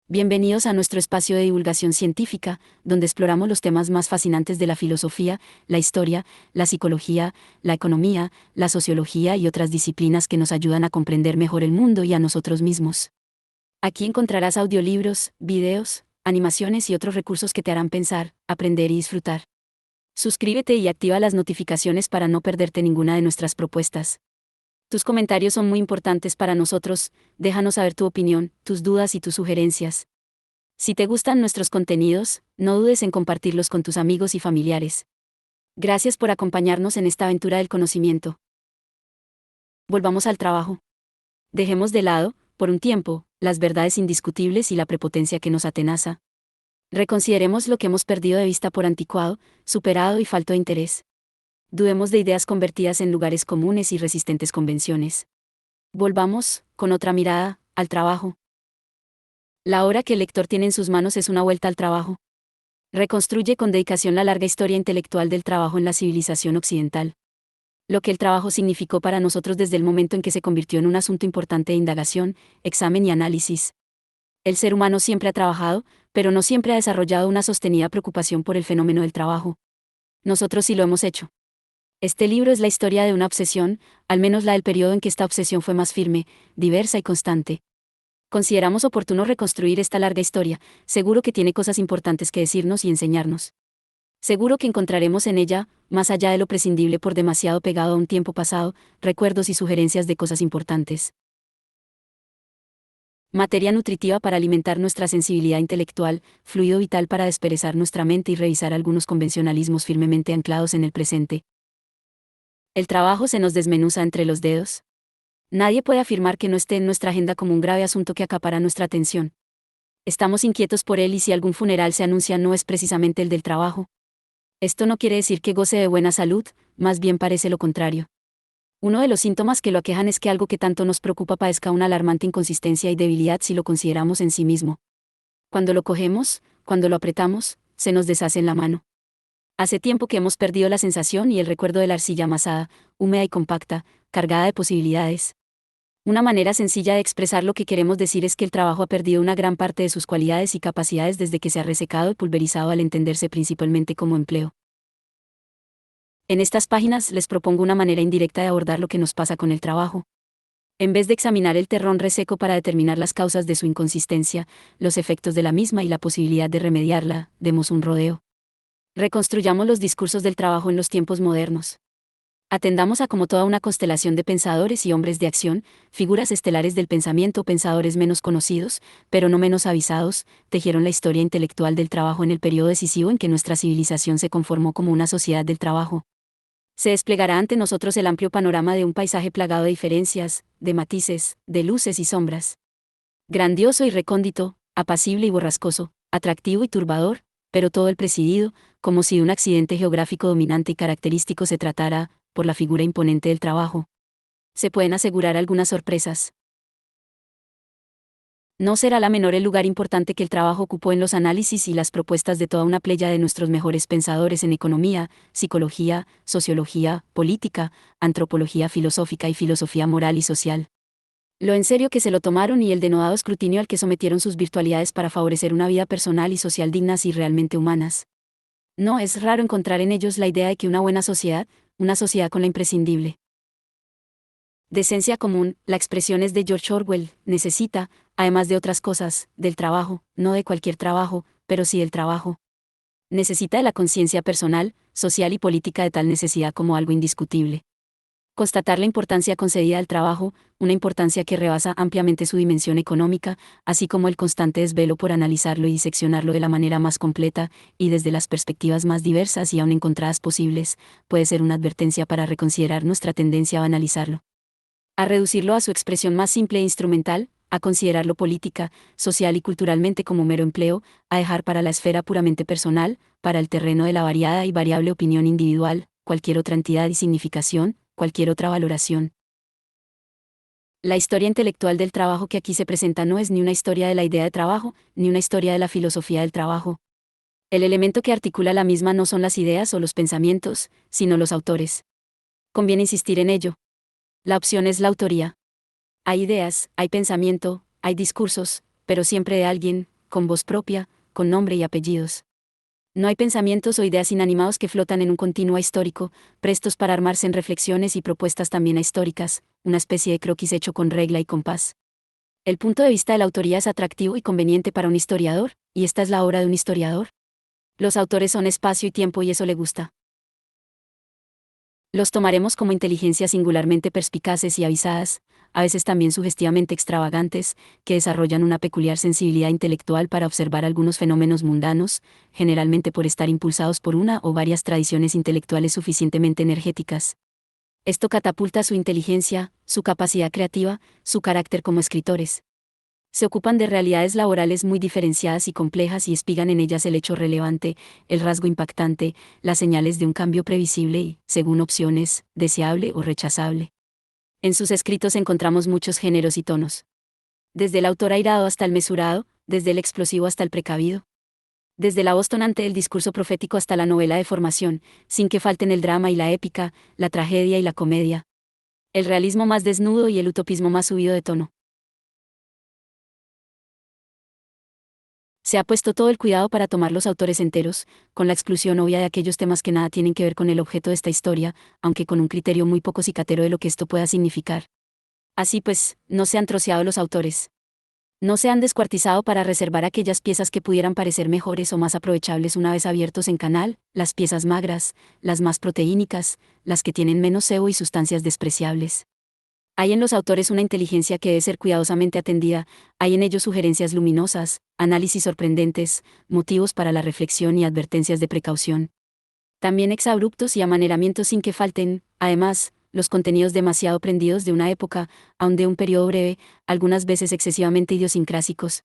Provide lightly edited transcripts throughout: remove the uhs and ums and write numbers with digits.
Bienvenidos a nuestro espacio de divulgación científica, donde exploramos los temas más fascinantes de la filosofía, la historia, la psicología, la economía, la sociología y otras disciplinas que nos ayudan a comprender mejor el mundo y a nosotros mismos. Aquí encontrarás audiolibros, videos, animaciones y otros recursos que te harán pensar, aprender y disfrutar. Suscríbete y activa las notificaciones para no perderte ninguna de nuestras propuestas. Tus comentarios son muy importantes para nosotros, déjanos saber tu opinión, tus dudas y tus sugerencias. Si te gustan nuestros contenidos, no dudes en compartirlos con tus amigos y familiares. Gracias por acompañarnos en esta aventura del conocimiento. Volvamos al trabajo. Dejemos de lado, por un tiempo, las verdades indiscutibles y la prepotencia que nos atenaza. Reconsideremos lo que hemos perdido de vista por anticuado, superado y falto de interés. Dudemos de ideas convertidas en lugares comunes y resistentes convenciones. Volvamos, con otra mirada, al trabajo. La obra que el lector tiene en sus manos es una vuelta al trabajo. Reconstruye con dedicación la larga historia intelectual del trabajo en la civilización occidental. Lo que el trabajo significó para nosotros desde el momento en que se convirtió en un asunto importante de indagación, examen y análisis. El ser humano siempre ha trabajado, pero no siempre ha desarrollado una sostenida preocupación por el fenómeno del trabajo. Nosotros sí lo hemos hecho. Este libro es la historia de una obsesión, al menos la del periodo en que esta obsesión fue más firme, diversa y constante. Consideramos oportuno reconstruir esta larga historia, seguro que tiene cosas importantes que decirnos y enseñarnos. Seguro que encontraremos en ella, más allá de lo prescindible por demasiado pegado a un tiempo pasado, recuerdos y sugerencias de cosas importantes. Materia nutritiva para alimentar nuestra sensibilidad intelectual, fluido vital para desperezar nuestra mente y revisar algunos convencionalismos firmemente anclados en el presente. El trabajo se nos desmenuza entre los dedos. Nadie puede afirmar que no esté en nuestra agenda como un grave asunto que acapara nuestra atención. Estamos inquietos por él y si algún funeral se anuncia no es precisamente el del trabajo. Esto no quiere decir que goce de buena salud, más bien parece lo contrario. Uno de los síntomas que lo aquejan es que algo que tanto nos preocupa padezca una alarmante inconsistencia y debilidad si lo consideramos en sí mismo. Cuando lo cogemos, cuando lo apretamos, se nos deshace en la mano. Hace tiempo que hemos perdido la sensación y el recuerdo de la arcilla amasada, húmeda y compacta, cargada de posibilidades. Una manera sencilla de expresar lo que queremos decir es que el trabajo ha perdido una gran parte de sus cualidades y capacidades desde que se ha resecado y pulverizado al entenderse principalmente como empleo. En estas páginas les propongo una manera indirecta de abordar lo que nos pasa con el trabajo. En vez de examinar el terrón reseco para determinar las causas de su inconsistencia, los efectos de la misma y la posibilidad de remediarla, demos un rodeo. Reconstruyamos los discursos del trabajo en los tiempos modernos. Atendamos a como toda una constelación de pensadores y hombres de acción, figuras estelares del pensamiento, pensadores menos conocidos, pero no menos avisados, tejieron la historia intelectual del trabajo en el periodo decisivo en que nuestra civilización se conformó como una sociedad del trabajo. Se desplegará ante nosotros el amplio panorama de un paisaje plagado de diferencias, de matices, de luces y sombras. Grandioso y recóndito, apacible y borrascoso, atractivo y turbador, pero todo el presidido, como si de un accidente geográfico dominante y característico se tratara, por la figura imponente del trabajo. Se pueden asegurar algunas sorpresas. No será la menor el lugar importante que el trabajo ocupó en los análisis y las propuestas de toda una playa de nuestros mejores pensadores en economía, psicología, sociología, política, antropología filosófica y filosofía moral y social. Lo en serio que se lo tomaron y el denodado escrutinio al que sometieron sus virtualidades para favorecer una vida personal y social dignas y realmente humanas. No es raro encontrar en ellos la idea de que una sociedad con la imprescindible decencia común, la expresión es de George Orwell, necesita, además de otras cosas, del trabajo, no de cualquier trabajo, pero sí del trabajo. Necesita de la conciencia personal, social y política de tal necesidad como algo indiscutible. Constatar la importancia concedida al trabajo, una importancia que rebasa ampliamente su dimensión económica, así como el constante desvelo por analizarlo y diseccionarlo de la manera más completa, y desde las perspectivas más diversas y aún encontradas posibles, puede ser una advertencia para reconsiderar nuestra tendencia a banalizarlo. A reducirlo a su expresión más simple e instrumental, a considerarlo política, social y culturalmente como mero empleo, a dejar para la esfera puramente personal, para el terreno de la variada y variable opinión individual, cualquier otra entidad y significación, cualquier otra valoración. La historia intelectual del trabajo que aquí se presenta no es ni una historia de la idea de trabajo, ni una historia de la filosofía del trabajo. El elemento que articula la misma no son las ideas o los pensamientos, sino los autores. Conviene insistir en ello. La opción es la autoría. Hay ideas, hay pensamiento, hay discursos, pero siempre de alguien, con voz propia, con nombre y apellidos. No hay pensamientos o ideas inanimados que flotan en un continuo histórico, prestos para armarse en reflexiones y propuestas también ahistóricas, una especie de croquis hecho con regla y compás. El punto de vista de la autoría es atractivo y conveniente para un historiador, y esta es la obra de un historiador. Los autores son espacio y tiempo y eso le gusta. Los tomaremos como inteligencias singularmente perspicaces y avisadas, a veces también sugestivamente extravagantes, que desarrollan una peculiar sensibilidad intelectual para observar algunos fenómenos mundanos, generalmente por estar impulsados por una o varias tradiciones intelectuales suficientemente energéticas. Esto catapulta su inteligencia, su capacidad creativa, su carácter como escritores. Se ocupan de realidades laborales muy diferenciadas y complejas y espigan en ellas el hecho relevante, el rasgo impactante, las señales de un cambio previsible y, según opciones, deseable o rechazable. En sus escritos encontramos muchos géneros y tonos. Desde el autor airado hasta el mesurado, desde el explosivo hasta el precavido. Desde la voz tonante del discurso profético hasta la novela de formación, sin que falten el drama y la épica, la tragedia y la comedia. El realismo más desnudo y el utopismo más subido de tono. Se ha puesto todo el cuidado para tomar los autores enteros, con la exclusión obvia de aquellos temas que nada tienen que ver con el objeto de esta historia, aunque con un criterio muy poco cicatero de lo que esto pueda significar. Así pues, no se han troceado los autores. No se han descuartizado para reservar aquellas piezas que pudieran parecer mejores o más aprovechables una vez abiertos en canal, las piezas magras, las más proteínicas, las que tienen menos sebo y sustancias despreciables. Hay en los autores una inteligencia que debe ser cuidadosamente atendida, hay en ellos sugerencias luminosas, análisis sorprendentes, motivos para la reflexión y advertencias de precaución. También exabruptos y amaneramientos sin que falten, además, los contenidos demasiado prendidos de una época, aun de un periodo breve, algunas veces excesivamente idiosincrásicos.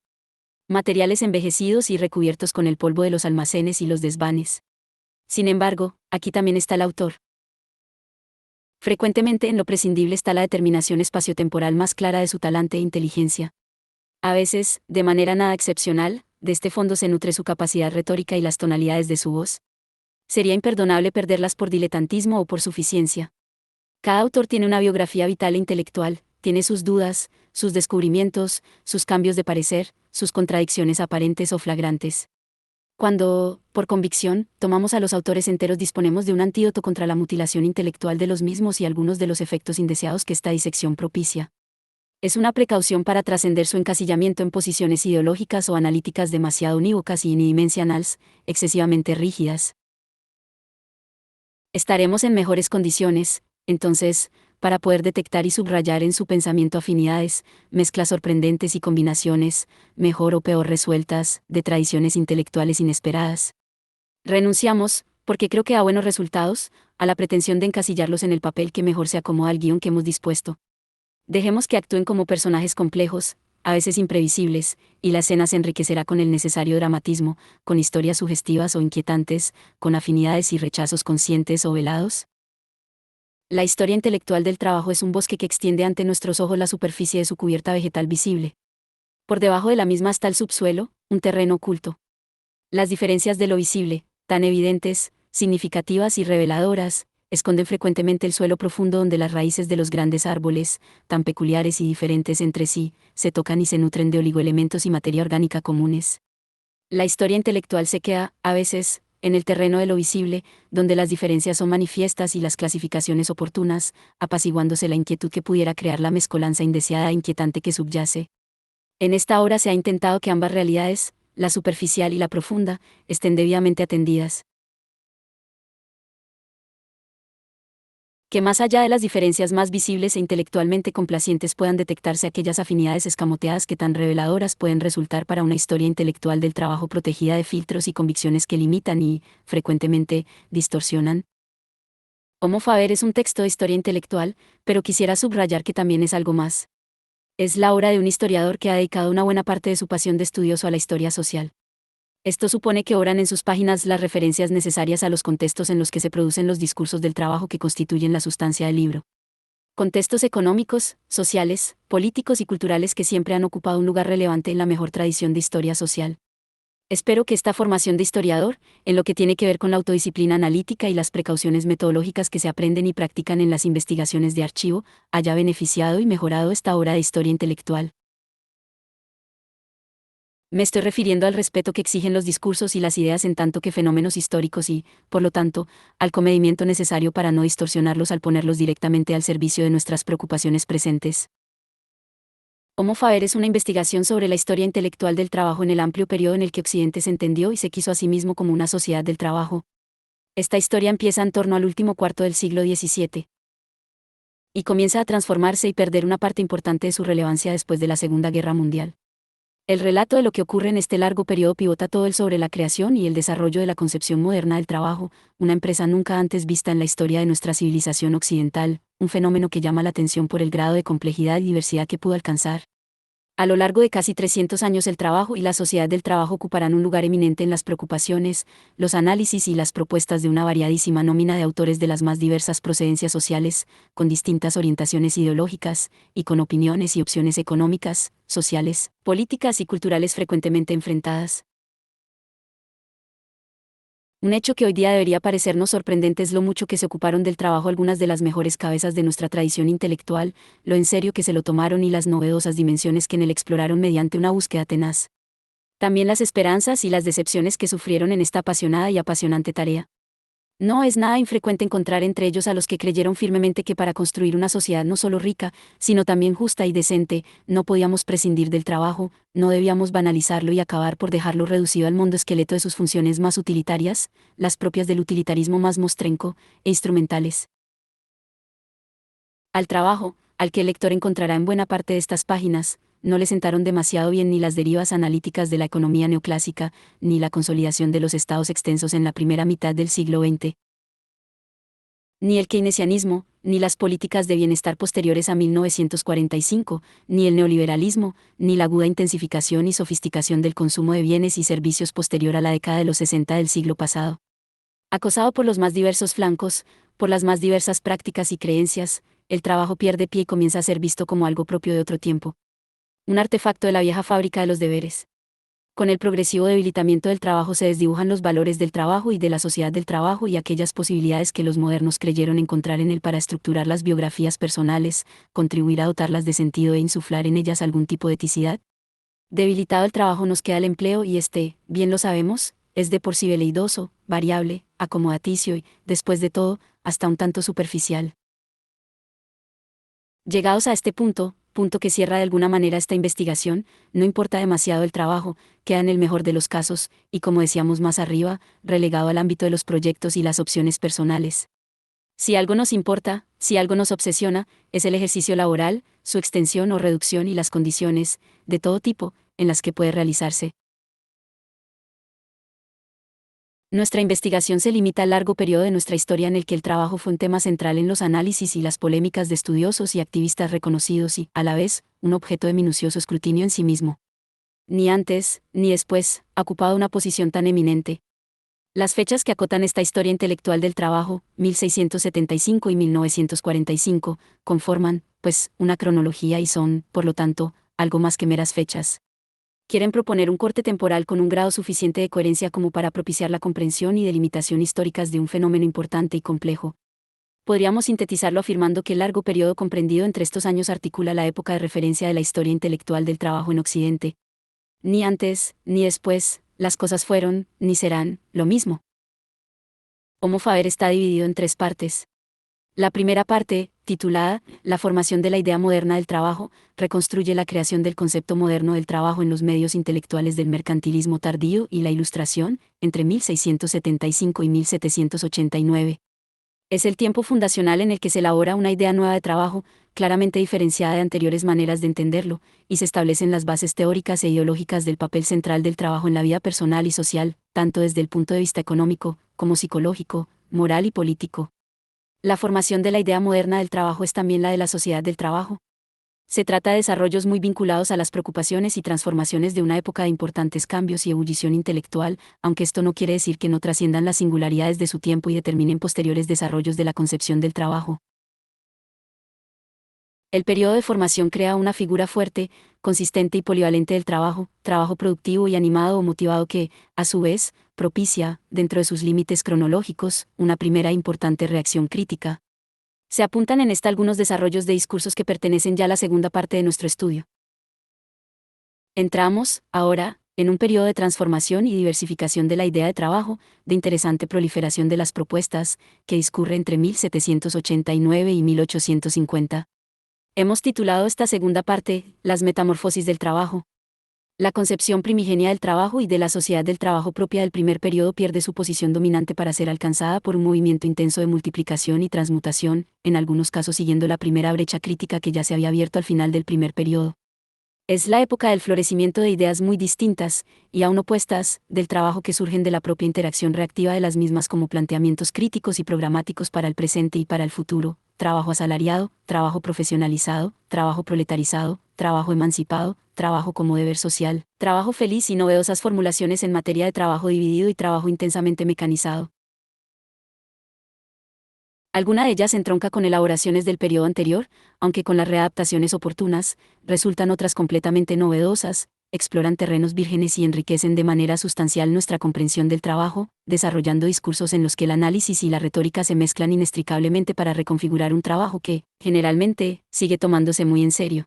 Materiales envejecidos y recubiertos con el polvo de los almacenes y los desvanes. Sin embargo, aquí también está el autor. Frecuentemente en lo prescindible está la determinación espaciotemporal más clara de su talante e inteligencia. A veces, de manera nada excepcional, de este fondo se nutre su capacidad retórica y las tonalidades de su voz. Sería imperdonable perderlas por diletantismo o por suficiencia. Cada autor tiene una biografía vital e intelectual, tiene sus dudas, sus descubrimientos, sus cambios de parecer, sus contradicciones aparentes o flagrantes. Cuando, por convicción, tomamos a los autores enteros disponemos de un antídoto contra la mutilación intelectual de los mismos y algunos de los efectos indeseados que esta disección propicia. Es una precaución para trascender su encasillamiento en posiciones ideológicas o analíticas demasiado unívocas y unidimensionales, excesivamente rígidas. Estaremos en mejores condiciones, entonces, para poder detectar y subrayar en su pensamiento afinidades, mezclas sorprendentes y combinaciones, mejor o peor resueltas, de tradiciones intelectuales inesperadas. Renunciamos, porque creo que da buenos resultados, a la pretensión de encasillarlos en el papel que mejor se acomoda al guión que hemos dispuesto. Dejemos que actúen como personajes complejos, a veces imprevisibles, y la escena se enriquecerá con el necesario dramatismo, con historias sugestivas o inquietantes, con afinidades y rechazos conscientes o velados. La historia intelectual del trabajo es un bosque que extiende ante nuestros ojos la superficie de su cubierta vegetal visible. Por debajo de la misma está el subsuelo, un terreno oculto. Las diferencias de lo visible, tan evidentes, significativas y reveladoras, esconden frecuentemente el suelo profundo donde las raíces de los grandes árboles, tan peculiares y diferentes entre sí, se tocan y se nutren de oligoelementos y materia orgánica comunes. La historia intelectual se queda, a veces, en el terreno de lo visible, donde las diferencias son manifiestas y las clasificaciones oportunas, apaciguándose la inquietud que pudiera crear la mezcolanza indeseada e inquietante que subyace. En esta obra se ha intentado que ambas realidades, la superficial y la profunda, estén debidamente atendidas. Que más allá de las diferencias más visibles e intelectualmente complacientes puedan detectarse aquellas afinidades escamoteadas que tan reveladoras pueden resultar para una historia intelectual del trabajo protegida de filtros y convicciones que limitan y, frecuentemente, distorsionan. Homo Faber es un texto de historia intelectual, pero quisiera subrayar que también es algo más. Es la obra de un historiador que ha dedicado una buena parte de su pasión de estudioso a la historia social. Esto supone que obran en sus páginas las referencias necesarias a los contextos en los que se producen los discursos del trabajo que constituyen la sustancia del libro. Contextos económicos, sociales, políticos y culturales que siempre han ocupado un lugar relevante en la mejor tradición de historia social. Espero que esta formación de historiador, en lo que tiene que ver con la autodisciplina analítica y las precauciones metodológicas que se aprenden y practican en las investigaciones de archivo, haya beneficiado y mejorado esta obra de historia intelectual. Me estoy refiriendo al respeto que exigen los discursos y las ideas en tanto que fenómenos históricos y, por lo tanto, al comedimiento necesario para no distorsionarlos al ponerlos directamente al servicio de nuestras preocupaciones presentes. Homo Faber es una investigación sobre la historia intelectual del trabajo en el amplio periodo en el que Occidente se entendió y se quiso a sí mismo como una sociedad del trabajo. Esta historia empieza en torno al último cuarto del siglo XVII y comienza a transformarse y perder una parte importante de su relevancia después de la Segunda Guerra Mundial. El relato de lo que ocurre en este largo periodo pivota todo el sobre la creación y el desarrollo de la concepción moderna del trabajo, una empresa nunca antes vista en la historia de nuestra civilización occidental, un fenómeno que llama la atención por el grado de complejidad y diversidad que pudo alcanzar. A lo largo de casi 300 años el trabajo y la sociedad del trabajo ocuparán un lugar eminente en las preocupaciones, los análisis y las propuestas de una variadísima nómina de autores de las más diversas procedencias sociales, con distintas orientaciones ideológicas, y con opiniones y opciones económicas, sociales, políticas y culturales frecuentemente enfrentadas. Un hecho que hoy día debería parecernos sorprendente es lo mucho que se ocuparon del trabajo algunas de las mejores cabezas de nuestra tradición intelectual, lo en serio que se lo tomaron y las novedosas dimensiones que en él exploraron mediante una búsqueda tenaz. También las esperanzas y las decepciones que sufrieron en esta apasionada y apasionante tarea. No es nada infrecuente encontrar entre ellos a los que creyeron firmemente que para construir una sociedad no solo rica, sino también justa y decente, no podíamos prescindir del trabajo, no debíamos banalizarlo y acabar por dejarlo reducido al mondo esqueleto de sus funciones más utilitarias, las propias del utilitarismo más mostrenco e instrumentales. Al trabajo, al que el lector encontrará en buena parte de estas páginas, no le sentaron demasiado bien ni las derivas analíticas de la economía neoclásica, ni la consolidación de los estados extensos en la primera mitad del siglo XX, ni el keynesianismo, ni las políticas de bienestar posteriores a 1945, ni el neoliberalismo, ni la aguda intensificación y sofisticación del consumo de bienes y servicios posterior a la década de los 60 del siglo pasado. Acosado por los más diversos flancos, por las más diversas prácticas y creencias, el trabajo pierde pie y comienza a ser visto como algo propio de otro tiempo. Un artefacto de la vieja fábrica de los deberes. Con el progresivo debilitamiento del trabajo se desdibujan los valores del trabajo y de la sociedad del trabajo y aquellas posibilidades que los modernos creyeron encontrar en él para estructurar las biografías personales, contribuir a dotarlas de sentido e insuflar en ellas algún tipo de eticidad. Debilitado el trabajo nos queda el empleo y bien lo sabemos, es de por sí veleidoso, variable, acomodaticio y, después de todo, hasta un tanto superficial. Llegados a este punto que cierra de alguna manera esta investigación, no importa demasiado el trabajo, queda en el mejor de los casos, y como decíamos más arriba, relegado al ámbito de los proyectos y las opciones personales. Si algo nos importa, si algo nos obsesiona, es el ejercicio laboral, su extensión o reducción y las condiciones, de todo tipo, en las que puede realizarse. Nuestra investigación se limita al largo periodo de nuestra historia en el que el trabajo fue un tema central en los análisis y las polémicas de estudiosos y activistas reconocidos y, a la vez, un objeto de minucioso escrutinio en sí mismo. Ni antes, ni después, ha ocupado una posición tan eminente. Las fechas que acotan esta historia intelectual del trabajo, 1675 y 1945, conforman, pues, una cronología y son, por lo tanto, algo más que meras fechas. Quieren proponer un corte temporal con un grado suficiente de coherencia como para propiciar la comprensión y delimitación históricas de un fenómeno importante y complejo. Podríamos sintetizarlo afirmando que el largo periodo comprendido entre estos años articula la época de referencia de la historia intelectual del trabajo en Occidente. Ni antes, ni después, las cosas fueron, ni serán, lo mismo. Homo Faber está dividido en tres partes. La primera parte, titulada La formación de la idea moderna del trabajo, reconstruye la creación del concepto moderno del trabajo en los medios intelectuales del mercantilismo tardío y la Ilustración, entre 1675 y 1789. Es el tiempo fundacional en el que se elabora una idea nueva de trabajo, claramente diferenciada de anteriores maneras de entenderlo, y se establecen las bases teóricas e ideológicas del papel central del trabajo en la vida personal y social, tanto desde el punto de vista económico, como psicológico, moral y político. La formación de la idea moderna del trabajo es también la de la sociedad del trabajo. Se trata de desarrollos muy vinculados a las preocupaciones y transformaciones de una época de importantes cambios y ebullición intelectual, aunque esto no quiere decir que no trasciendan las singularidades de su tiempo y determinen posteriores desarrollos de la concepción del trabajo. El periodo de formación crea una figura fuerte, consistente y polivalente del trabajo, trabajo productivo y animado o motivado que, a su vez, propicia, dentro de sus límites cronológicos, una primera e importante reacción crítica. Se apuntan en esta algunos desarrollos de discursos que pertenecen ya a la segunda parte de nuestro estudio. Entramos, ahora, en un periodo de transformación y diversificación de la idea de trabajo, de interesante proliferación de las propuestas, que discurre entre 1789 y 1850. Hemos titulado esta segunda parte, Las metamorfosis del trabajo. La concepción primigenia del trabajo y de la sociedad del trabajo propia del primer periodo pierde su posición dominante para ser alcanzada por un movimiento intenso de multiplicación y transmutación, en algunos casos siguiendo la primera brecha crítica que ya se había abierto al final del primer periodo. Es la época del florecimiento de ideas muy distintas, y aún opuestas, del trabajo que surgen de la propia interacción reactiva de las mismas como planteamientos críticos y programáticos para el presente y para el futuro: trabajo asalariado, trabajo profesionalizado, trabajo proletarizado, trabajo emancipado, trabajo como deber social, trabajo feliz y novedosas formulaciones en materia de trabajo dividido y trabajo intensamente mecanizado. Alguna de ellas entronca con elaboraciones del periodo anterior, aunque con las readaptaciones oportunas, resultan otras completamente novedosas, exploran terrenos vírgenes y enriquecen de manera sustancial nuestra comprensión del trabajo, desarrollando discursos en los que el análisis y la retórica se mezclan inextricablemente para reconfigurar un trabajo que, generalmente, sigue tomándose muy en serio.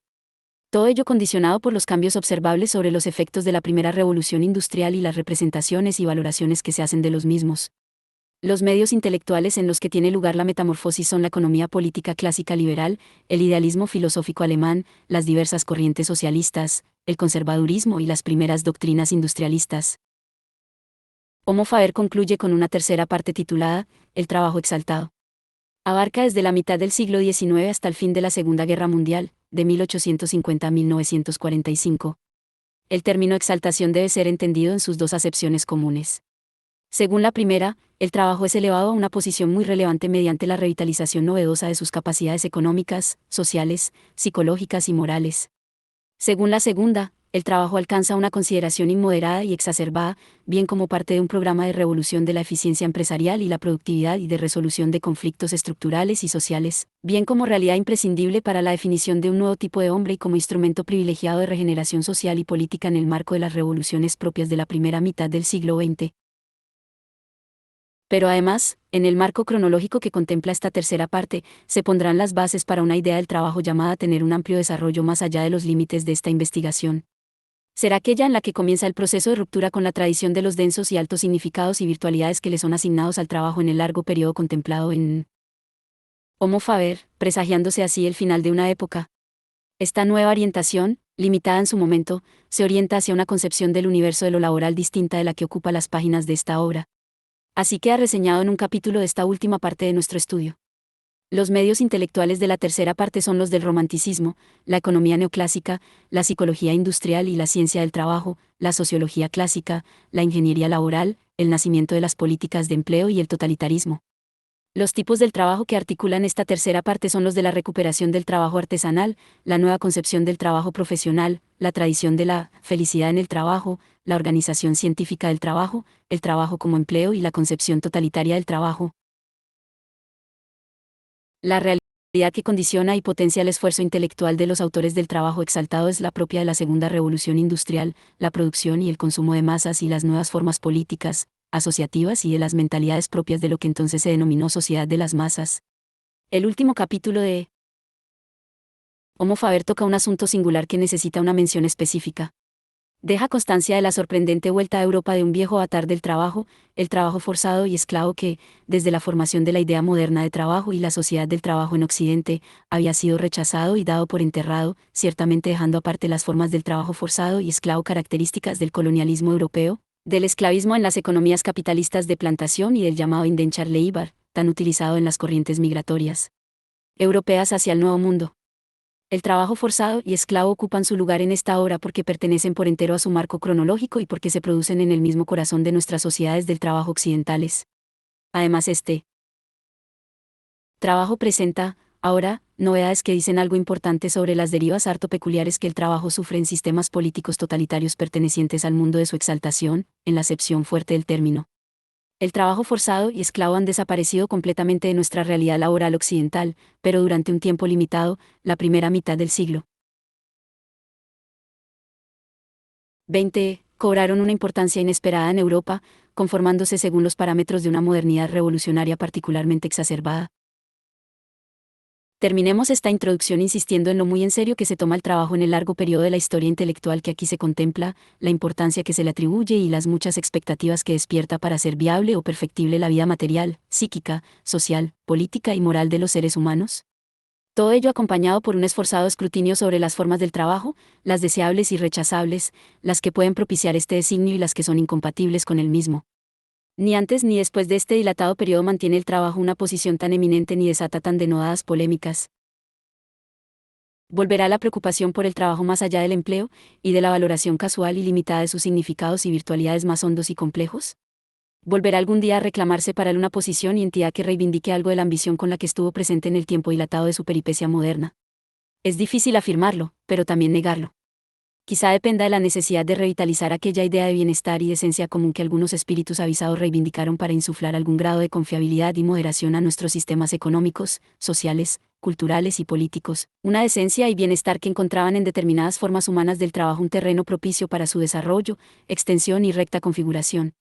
Todo ello condicionado por los cambios observables sobre los efectos de la primera revolución industrial y las representaciones y valoraciones que se hacen de los mismos. Los medios intelectuales en los que tiene lugar la metamorfosis son la economía política clásica liberal, el idealismo filosófico alemán, las diversas corrientes socialistas, el conservadurismo y las primeras doctrinas industrialistas. Homo Faber concluye con una tercera parte titulada El trabajo exaltado. Abarca desde la mitad del siglo XIX hasta el fin de la Segunda Guerra Mundial, de 1850 a 1945. El término exaltación debe ser entendido en sus dos acepciones comunes. Según la primera, el trabajo es elevado a una posición muy relevante mediante la revitalización novedosa de sus capacidades económicas, sociales, psicológicas y morales. Según la segunda, el trabajo alcanza una consideración inmoderada y exacerbada, bien como parte de un programa de revolución de la eficiencia empresarial y la productividad y de resolución de conflictos estructurales y sociales, bien como realidad imprescindible para la definición de un nuevo tipo de hombre y como instrumento privilegiado de regeneración social y política en el marco de las revoluciones propias de la primera mitad del siglo XX. Pero además, en el marco cronológico que contempla esta tercera parte, se pondrán las bases para una idea del trabajo llamada a tener un amplio desarrollo más allá de los límites de esta investigación. Será aquella en la que comienza el proceso de ruptura con la tradición de los densos y altos significados y virtualidades que le son asignados al trabajo en el largo periodo contemplado en Homo Faber, presagiándose así el final de una época. Esta nueva orientación, limitada en su momento, se orienta hacia una concepción del universo de lo laboral distinta de la que ocupa las páginas de esta obra. Así queda reseñado en un capítulo de esta última parte de nuestro estudio. Los medios intelectuales de la tercera parte son los del romanticismo, la economía neoclásica, la psicología industrial y la ciencia del trabajo, la sociología clásica, la ingeniería laboral, el nacimiento de las políticas de empleo y el totalitarismo. Los tipos del trabajo que articulan esta tercera parte son los de la recuperación del trabajo artesanal, la nueva concepción del trabajo profesional, la tradición de la felicidad en el trabajo, la organización científica del trabajo, el trabajo como empleo y la concepción totalitaria del trabajo. La realidad que condiciona y potencia el esfuerzo intelectual de los autores del trabajo exaltado es la propia de la segunda revolución industrial, la producción y el consumo de masas y las nuevas formas políticas, asociativas y de las mentalidades propias de lo que entonces se denominó sociedad de las masas. El último capítulo de Homo Faber toca un asunto singular que necesita una mención específica. Deja constancia de la sorprendente vuelta a Europa de un viejo avatar del trabajo, el trabajo forzado y esclavo que, desde la formación de la idea moderna de trabajo y la sociedad del trabajo en Occidente, había sido rechazado y dado por enterrado, ciertamente dejando aparte las formas del trabajo forzado y esclavo características del colonialismo europeo, del esclavismo en las economías capitalistas de plantación y del llamado Indenchar-Leibar, tan utilizado en las corrientes migratorias europeas hacia el Nuevo Mundo. El trabajo forzado y esclavo ocupan su lugar en esta obra porque pertenecen por entero a su marco cronológico y porque se producen en el mismo corazón de nuestras sociedades del trabajo occidentales. Además, este trabajo presenta, ahora, novedades que dicen algo importante sobre las derivas harto peculiares que el trabajo sufre en sistemas políticos totalitarios pertenecientes al mundo de su exaltación, en la acepción fuerte del término. El trabajo forzado y esclavo han desaparecido completamente de nuestra realidad laboral occidental, pero durante un tiempo limitado, la primera mitad del siglo XX, cobraron una importancia inesperada en Europa, conformándose según los parámetros de una modernidad revolucionaria particularmente exacerbada. Terminemos esta introducción insistiendo en lo muy en serio que se toma el trabajo en el largo periodo de la historia intelectual que aquí se contempla, la importancia que se le atribuye y las muchas expectativas que despierta para hacer viable o perfectible la vida material, psíquica, social, política y moral de los seres humanos. Todo ello acompañado por un esforzado escrutinio sobre las formas del trabajo, las deseables y rechazables, las que pueden propiciar este designio y las que son incompatibles con el mismo. Ni antes ni después de este dilatado periodo mantiene el trabajo una posición tan eminente ni desata tan denodadas polémicas. Volverá la preocupación por el trabajo más allá del empleo, y de la valoración casual y limitada de sus significados y virtualidades más hondos y complejos. Volverá algún día a reclamarse para él una posición y entidad que reivindique algo de la ambición con la que estuvo presente en el tiempo dilatado de su peripecia moderna. Es difícil afirmarlo, pero también negarlo. Quizá dependa de la necesidad de revitalizar aquella idea de bienestar y decencia común que algunos espíritus avisados reivindicaron para insuflar algún grado de confiabilidad y moderación a nuestros sistemas económicos, sociales, culturales y políticos, una decencia y bienestar que encontraban en determinadas formas humanas del trabajo un terreno propicio para su desarrollo, extensión y recta configuración.